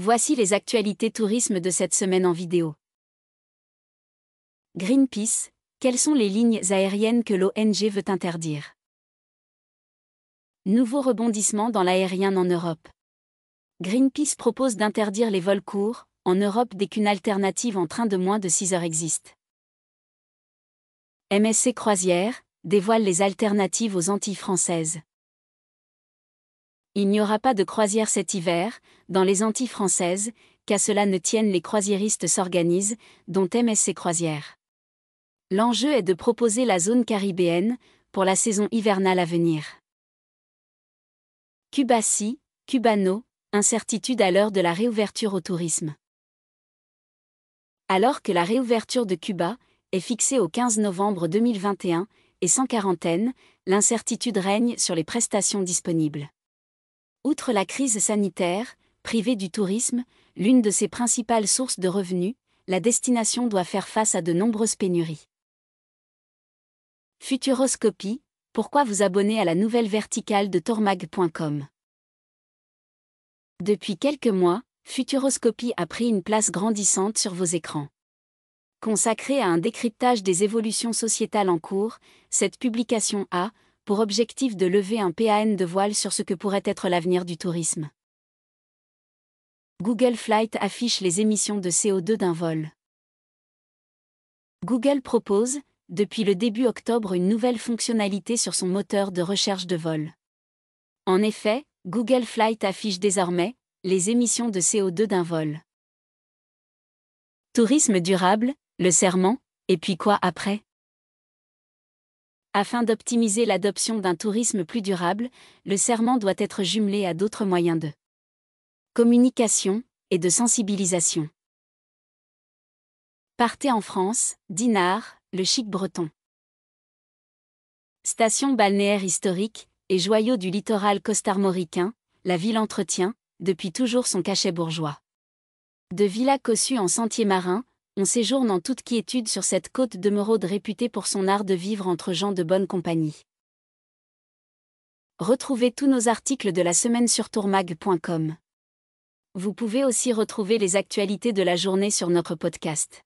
Voici les actualités tourisme de cette semaine en vidéo. Greenpeace, quelles sont les lignes aériennes que l'ONG veut interdire? Nouveau rebondissement dans l'aérien en Europe. Greenpeace propose d'interdire les vols courts, en Europe dès qu'une alternative en train de moins de 6 heures existe. MSC Croisières dévoile les alternatives aux Antilles françaises. Il n'y aura pas de croisière cet hiver, dans les Antilles françaises, qu'à cela ne tienne les croisiéristes s'organisent, dont MSC Croisières. L'enjeu est de proposer la zone caribéenne, pour la saison hivernale à venir. Cubacy, Cubano, incertitude à l'heure de la réouverture au tourisme. Alors que la réouverture de Cuba est fixée au 15 novembre 2021 et sans quarantaine, l'incertitude règne sur les prestations disponibles. Outre la crise sanitaire, privée du tourisme, l'une de ses principales sources de revenus, la destination doit faire face à de nombreuses pénuries. Futuroscopie, pourquoi vous abonner à la nouvelle verticale de tourmag.com? Depuis quelques mois, Futuroscopie a pris une place grandissante sur vos écrans. Consacrée à un décryptage des évolutions sociétales en cours, cette publication a, pour objectif de lever un PAN de voile sur ce que pourrait être l'avenir du tourisme. Google Flight affiche les émissions de CO2 d'un vol. Google propose, depuis le début octobre, une nouvelle fonctionnalité sur son moteur de recherche de vol. En effet, Google Flight affiche désormais les émissions de CO2 d'un vol. Tourisme durable, le serment, et puis quoi après? Afin d'optimiser l'adoption d'un tourisme plus durable, le serment doit être jumelé à d'autres moyens de communication et de sensibilisation. Partez en France, Dinard, le chic breton. Station balnéaire historique et joyau du littoral costarmoricain, la ville entretient, depuis toujours son cachet bourgeois. De villas cossues en sentiers marins, on séjourne en toute quiétude sur cette côte d'émeraude réputée pour son art de vivre entre gens de bonne compagnie. Retrouvez tous nos articles de la semaine sur tourmag.com. Vous pouvez aussi retrouver les actualités de la journée sur notre podcast.